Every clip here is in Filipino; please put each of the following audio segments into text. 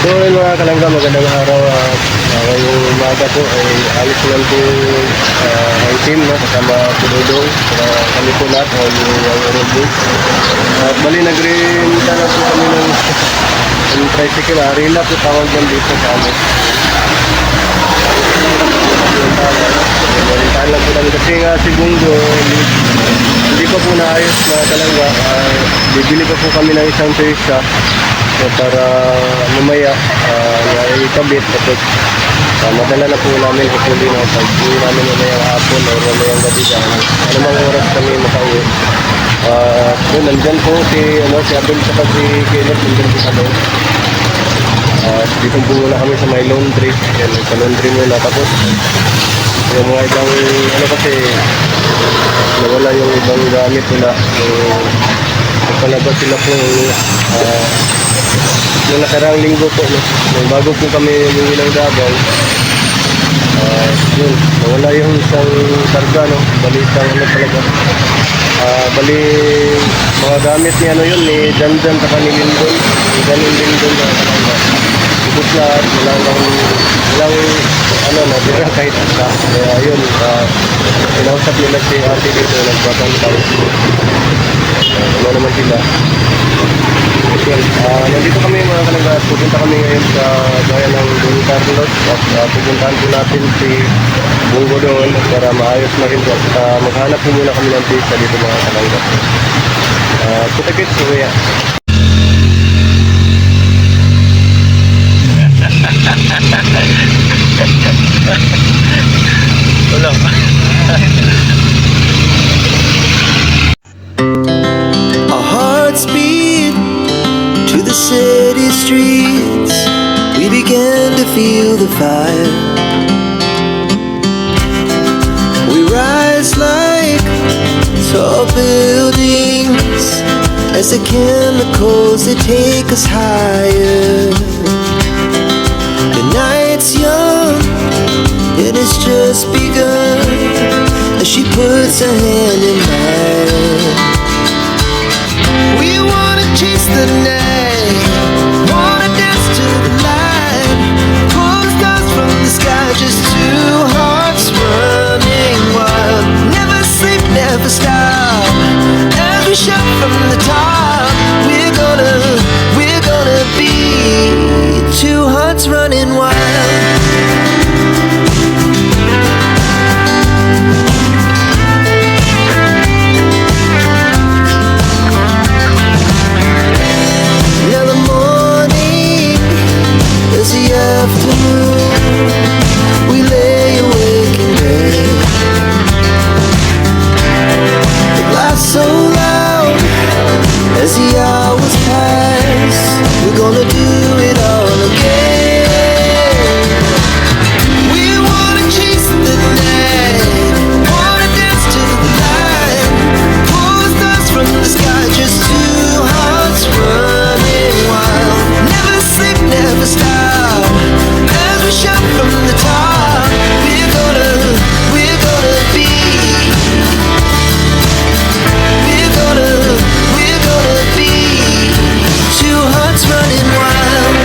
So yun mga kalangga, magandang araw. Ngayong umaga po ay alis lang po ang team, no? Kasama po Dodong. Kami po lahat ay yung Robo. At bali nag-renta na po kami ng tricycle. Rila po tawag yan dito sa amin. Rentahan lang po namin kasi nga si Bungo hindi pa po naayos mga kalangga. Bibili pa po kami ng isang pesa. So para mamaya ikabit tapos madala na po namin hopefully na pag uwi namin mamayang hapon o mamayang gabi ano mang oras kami makauwi. Nandyan po si Abel sa si Kenneth, nandyan po kami. Dito po muna kami sa may laundry. Yan, sa laundry muna tapos yung mga ibang kasi nawala yung ibang gamit nila. So palabas sila po yung nakarang linggo po, no? Nung bago po kami umuwi ng Davao, yun, nawala yung isang karga, no? Bali isang talaga. Bali mga gamit ni ni Janjan sa ni Lindon. Ni Janjan Lindon na talaga. Ibig lahat, walang natira kahit isa. Kaya yun, pinausap nila si ate dito, nagbatang tao. Ano naman sila. Nandito kami mga kalangga, pupunta kami ngayon sa bayan ng Don Carlos at pupuntahan po natin si Bungo doon para maayos na rin po at maghanap po muna kami ng pizza dito mga kalangga. Kutakit, suya. Wala. Our hearts beat to the city streets. We began to feel the fire. We rise like tall buildings as the chemicals they take us higher. The night's young, it has just begun as she puts her hand in mine. We wanna chase the night, wanna dance to the light, pull the stars from the sky, just two hearts running wild. Never sleep, never stop, as we shout from the top. We're gonna be two hearts running wild. We lay awake in bed. The laughs so loud as the hours pass. We're gonna do it all again. We wanna chase the night, wanna dance to the light, pull the stars from the sky, just two hearts running wild. Never sleep, never stop, as we shout from the top. We're gonna be, we're gonna be two hearts running wild.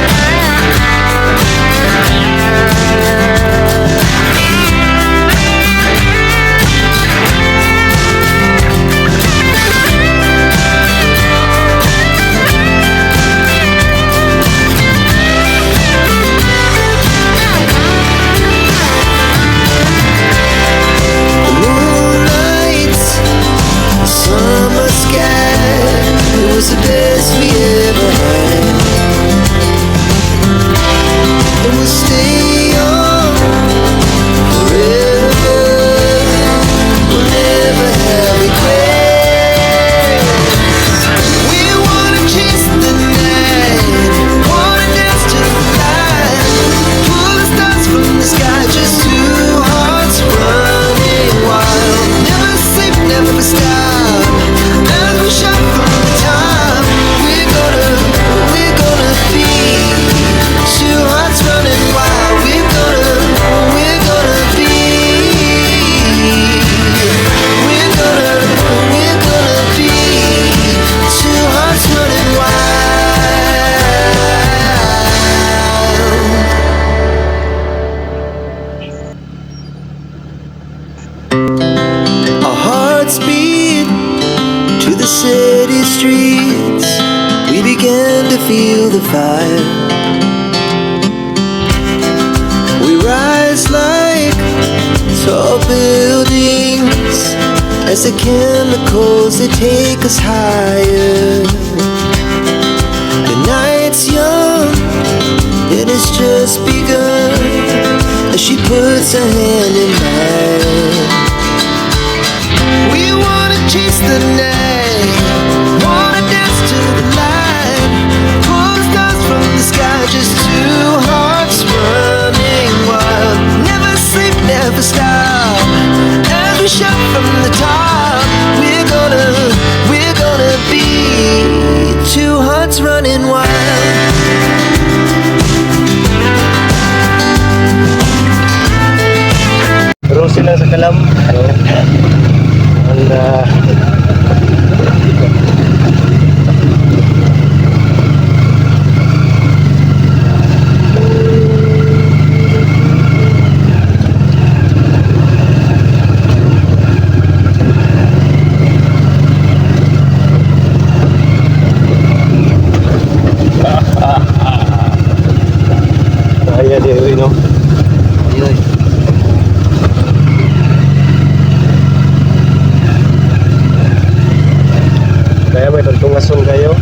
as the chemicals they take us higher. The night's young, it has just begun, as she puts her hand in mine. We wanna chase the night, wanna dance to the light, pull the stars from the sky, just two hearts running wild. Never sleep, never stop, as we shout from the top. We're gonna be two hearts running wild. Rosie lang sa kalam. So, and, ayan yun, no? Kaya may tuntungason kayo.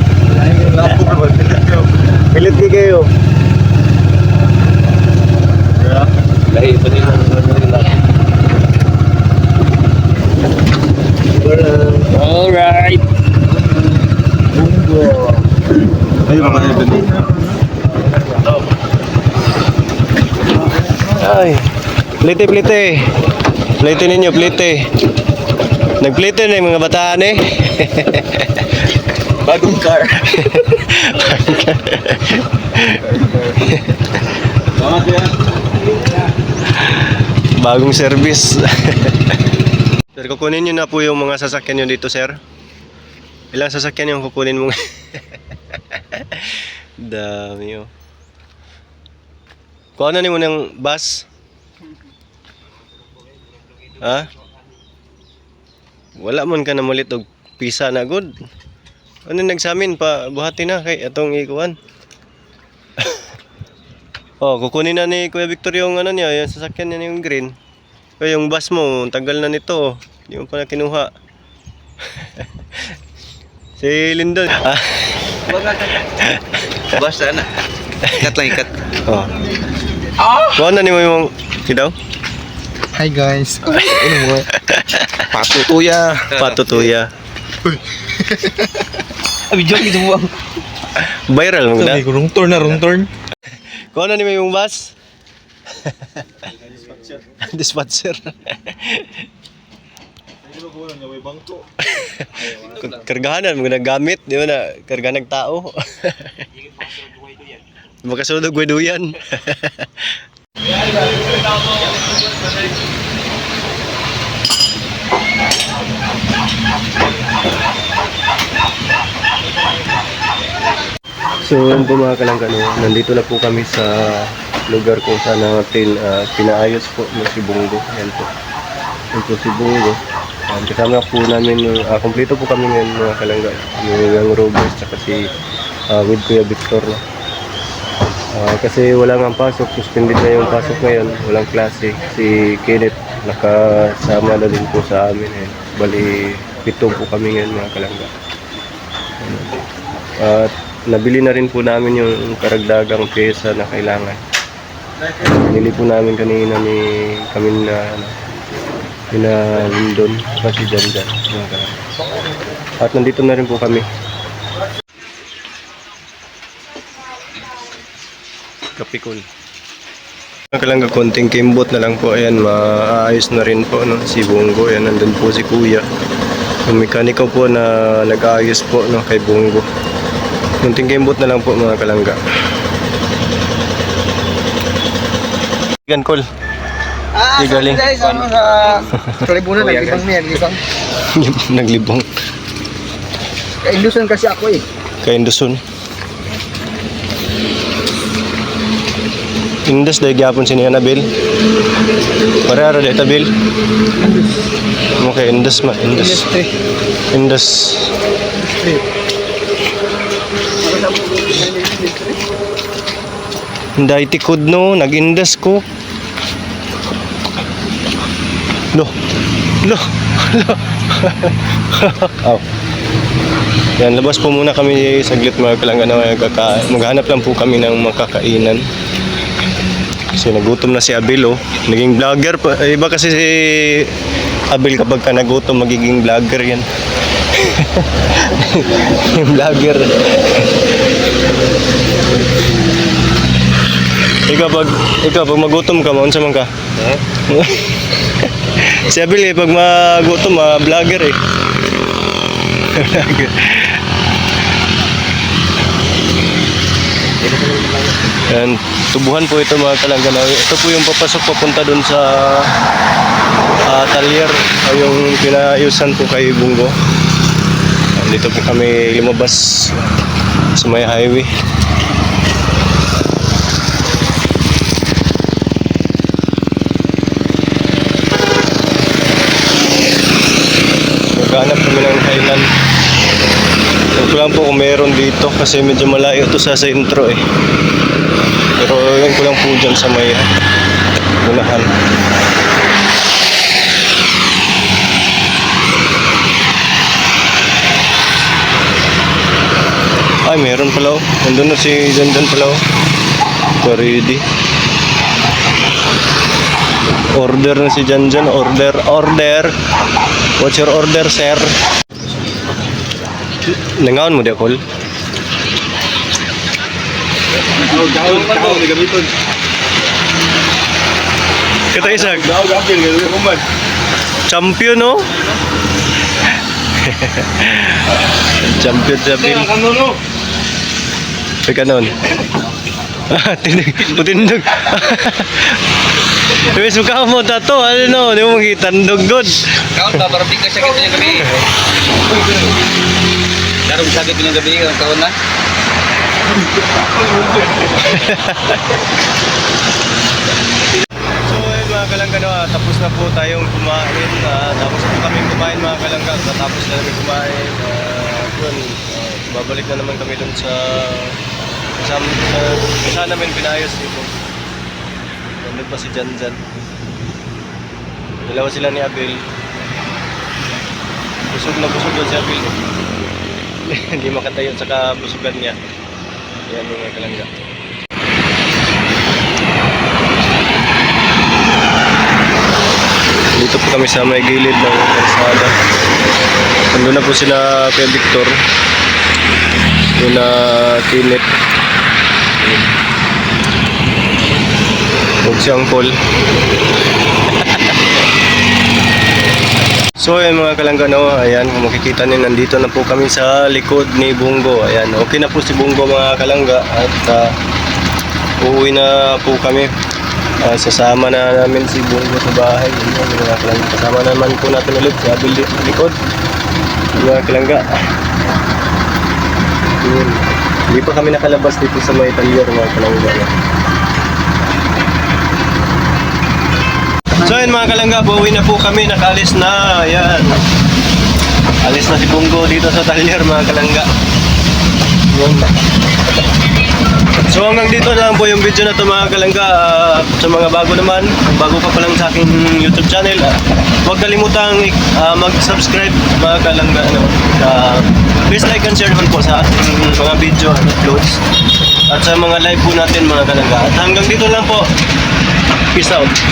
Pilit di kayo. Lahi pa nila. Alright. Ay, ay, plite. Plite ninyo, plite. Nagplite na yung mga bataan eh. Bagong car. Bagong service. Sir, kukunin nyo na po yung mga sasakyan nyo dito, sir. Ilang sasakyan yung kukunin mo? Dami oh. Kuha na mo ng bus? Ha? Wala man ka na mulit og pisa na good. Ano nagsamin pa buhati na kay atong ikuan. Oh, kukunin na ni Kuya Victor yung ano niya, yung sasakyan niya yung green. Kaya yung bus mo, tagal na nito. Hindi mo pa na kinuha. Si Lindon. Bus na. Ikat lang, ikat. Oh. Kuha na ni mo yung daw? Hi guys. Ano mo? Patutuya. Patutuya. Abi joke gitu mo. Viral mo na. Wrong turn. Kuha na ni mo yung bus? Dispatcher. Kargahanan mo gamit, di ba na karga ng tao. Makasulog gwe duyan. So yun po mga kalangkano, nandito na po kami sa lugar kung saan natin pinaayos po ng si Bungo. Ayan po. Ayan po si Bungo. Kasama po namin, kompleto po kami ngayon mga kalangga. Yung Robert tsaka si with Kuya Victor. No? Kasi wala nga pasok, suspended na yung pasok ngayon, walang klase. Si Kenneth nakasama na din po sa amin. Bali, 7 po kami ngayon mga kalangga. At nabili na rin po namin yung karagdagang pyesa na kailangan. Nili po namin kanina kami na Lindon kasi dyan. At nandito na rin po kami. Kapikul. Kalangga konting kimbot na lang po. Ayan, maayos na rin po no? Si Bungo. Ayan, nandun po si Kuya. Yung mekaniko po na nag-aayos po no? Kay Bungo. Konting kimbot na lang po mga kalangga. Gan call. Di galing. Sama sa Kalibunan, naglibang niya, naglibang. Naglibang. Ka-Induson kasi ako eh. Kay Induson. Indus dahil gyapon sini Anabel. Parehara dahil tabil. Okay, Indus ma. Indus. Dahil tikod no, nag-Indus ko. Loh. Oh. Yan, labas po muna kami saglit mga kalangga. Maghanap lang po kami ng makakainan. Kasi nagutom na si Abel, oh. Naging vlogger pa. Iba kasi si Abel kapag ka nagutom, magiging vlogger yan. Yung vlogger. Ikaw pag magutom ka, maunsa man ka? Si Abel pag magutom, vlogger eh. Vlogger. Yan, tubuhan po ito mga kalangga. Ito po yung papasok papunta dun sa talyer, yung pinaayusan po kay Bungo. Dito po kami lumabas sa may highway. Maghanap kami ng Highland. Ito lang po kung meron dito kasi medyo malayo ito sa sentro eh. Pero yun ko lang po dyan sa may unahan. Ay, meron pala oh. Nandun na si Janjan pala oh. Ready. Order na si Janjan. Order. What's your order, sir? Nangaon mo di ako? Kita isag. Champion no? Champion. Kanon. Tindog. Wes suka mo tato ano, di mo kitandog good. Kaon ba, parang tingkas sakit niya gabi. Darong sakit niya gabi, kaon na. So mga kalangga, tapos na po tayong kumain. Tapos po kami kumain mga kalangga. Tapos na kami kumain. Babalik na naman kami dun sa namin pinayos dito. Nandun pa si Janjan. Dalawa sila ni Abel. Busog doon si Abel. Hindi makatayo sa kabusugan niya. Yan mga kalangga. Dito po kami sa may gilid ng kalsada. Nandun na po sila kay Victor. Doon na Kinit. Huwag siyang Paul. So ayan mga kalangga, ayan kung makikita niyo, nandito na po kami sa likod ni Bungo. Ayan, okay na po si Bungo mga kalangga. At uuwi na po kami. Sasama na namin si Bungo sa bahay. Ayan, mga kalangga, kasama naman po natin ulit si Abel dito sa likod. Mga kalangga. Ayan. Hindi pa kami nakalabas dito sa may talyer mga kalangga. So yun mga kalangga, buwi na po kami, nakalis na, ayan. Alis na si Bungo dito sa talyer mga kalangga. Yun. So hanggang dito na lang po yung video na to mga kalangga. Sa mga bago naman, bago pa lang sa aking YouTube channel, huwag kalimutang mag-subscribe mga kalangga. Please like and share naman po sa ating mga video at uploads. At sa mga live po natin mga kalangga. At hanggang dito lang po. Peace out.